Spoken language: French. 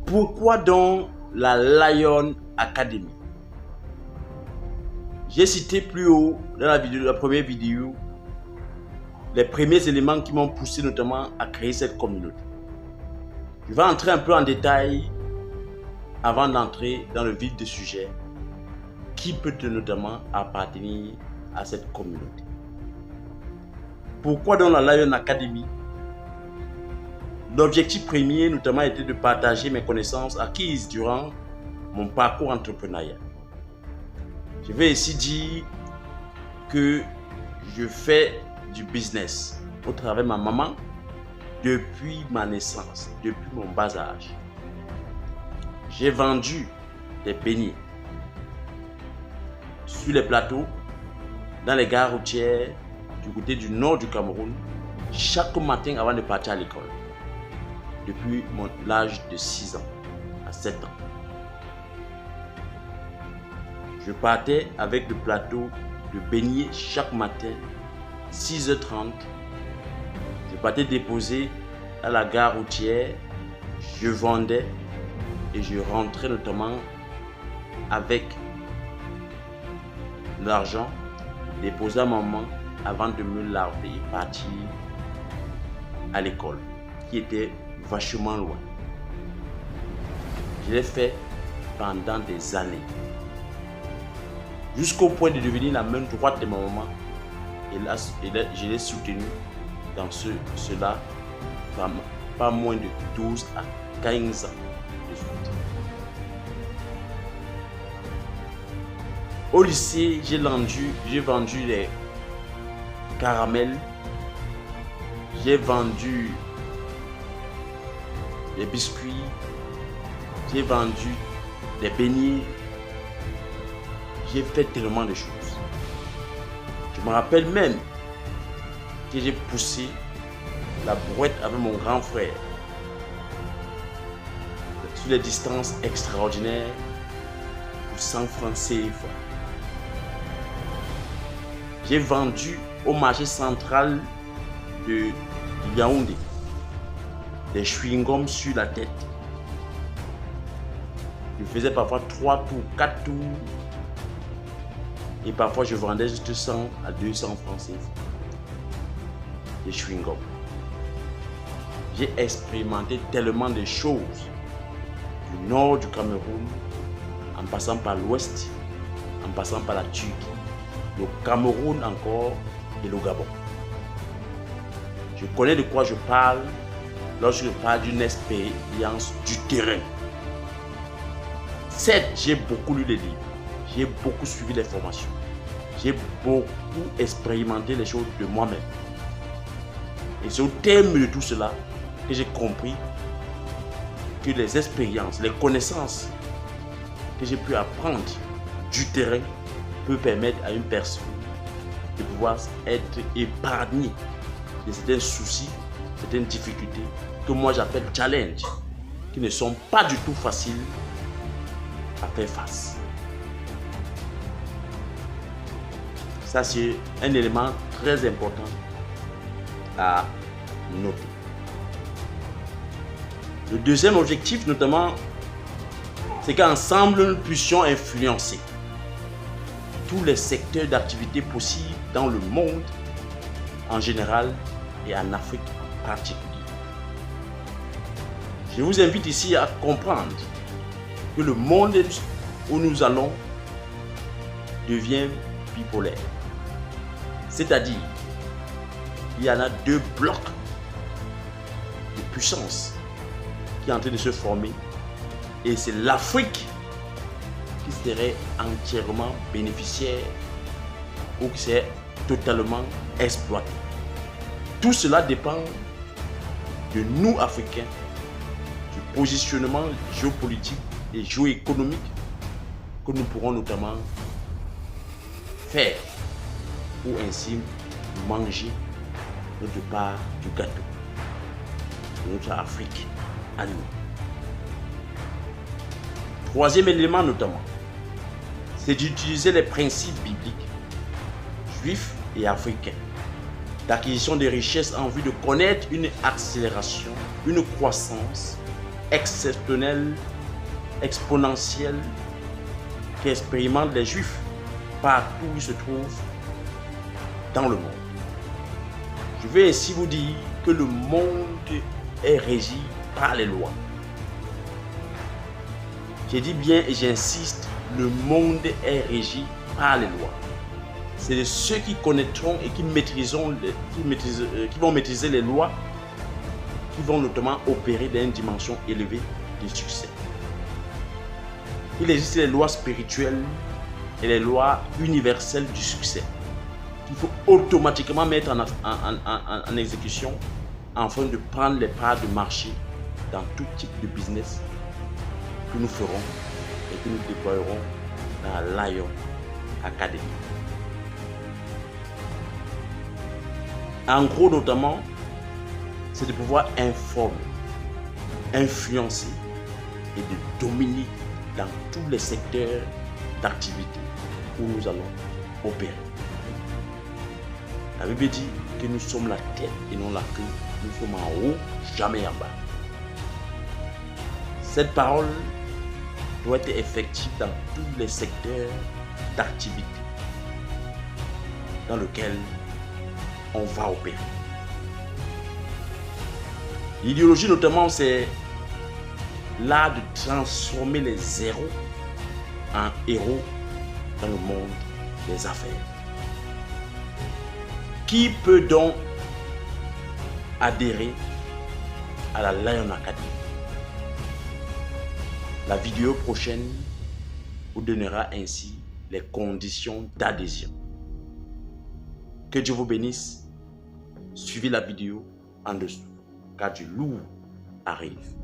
Pourquoi donc la Lion Academy? J'ai cité plus haut dans la première vidéo les premiers éléments qui m'ont poussé notamment à créer cette communauté. Je vais entrer un peu en détail avant d'entrer dans le vif du sujet. Qui peut notamment appartenir à cette communauté? Pourquoi dans la Lion Academy? L'objectif premier notamment était de partager mes connaissances acquises durant mon parcours entrepreneurial. Je vais ici dire que je fais du business au travers de ma maman depuis ma naissance, depuis mon bas âge. J'ai vendu des beignets sur les plateaux, dans les gares routières du côté du nord du Cameroun, chaque matin avant de partir à l'école, depuis l'âge de 6 ans à 7 ans. Je partais avec le plateau de beignets chaque matin, 6h30. Je partais déposer à la gare routière, je vendais et je rentrais notamment avec l'argent déposé à maman avant de me laver et partir à l'école qui était vachement loin. Je l'ai fait pendant des années jusqu'au point de devenir la main droite de ma maman et là, je l'ai soutenu dans cela pas moins de 12 à 15 ans. Au lycée, j'ai vendu les caramels, j'ai vendu les biscuits, j'ai vendu des beignets, j'ai fait tellement de choses. Je me rappelle même que j'ai poussé la brouette avec mon grand frère sur les distances extraordinaires pour 100 francs CFA. J'ai vendu au marché central de Yaoundé des chewing-gums sur la tête. Je faisais parfois 3 tours, 4 tours. Et parfois je vendais juste 100 à 200 francs CFA. Des chewing-gums. J'ai expérimenté tellement de choses. Du nord du Cameroun, en passant par l'ouest, en passant par la Turquie, le Cameroun encore et le Gabon. Je connais de quoi je parle lorsque je parle d'une expérience du terrain. Certes, j'ai beaucoup lu les livres, j'ai beaucoup suivi les formations, j'ai beaucoup expérimenté les choses de moi-même. Et c'est au terme de tout cela que j'ai compris que les expériences, les connaissances que j'ai pu apprendre du terrain peut permettre à une personne de pouvoir être épargnée de certains soucis, certaines difficultés que moi j'appelle challenge, qui ne sont pas du tout faciles à faire face. Ça, c'est un élément très important à noter. Le deuxième objectif, notamment, c'est qu'ensemble, nous puissions influencer tous les secteurs d'activité possibles dans le monde en général et en Afrique en particulier. Je vous invite ici à comprendre que le monde où nous allons devient bipolaire. C'est-à-dire, il y en a 2 blocs de puissance qui est en train de se former et c'est l'Afrique qui serait entièrement bénéficiaire ou qui serait totalement exploité. Tout cela dépend de nous, Africains, du positionnement géopolitique et géoéconomique que nous pourrons notamment faire pour ainsi manger notre part du gâteau de notre Afrique à nous. Troisième élément notamment, c'est d'utiliser les principes bibliques, juifs et africains, d'acquisition des richesses en vue de connaître une accélération, une croissance exceptionnelle, exponentielle qu'expérimentent les Juifs partout où ils se trouvent dans le monde. Je vais ainsi vous dire que le monde est régi par les lois. J'ai dit bien et j'insiste, le monde est régi par les lois. C'est ceux qui connaîtront et qui vont maîtriser les lois qui vont notamment opérer dans une dimension élevée de succès. Il existe les lois spirituelles et les lois universelles du succès qu'il faut automatiquement mettre en exécution afin de prendre les parts de marché dans tout type de business que nous ferons et que nous déployerons dans la Lion Academy. En gros, notamment, c'est de pouvoir informer, influencer et de dominer dans tous les secteurs d'activité où nous allons opérer. La Bible dit que nous sommes la tête et non la queue. Nous sommes en haut, jamais en bas. Cette parole doit être effective dans tous les secteurs d'activité dans lesquels on va opérer. L'idéologie notamment, c'est l'art de transformer les zéros en héros dans le monde des affaires. Qui peut donc adhérer à la Lion Academy? La vidéo prochaine vous donnera ainsi les conditions d'adhésion. Que Dieu vous bénisse. Suivez la vidéo en dessous, car du lourd arrive.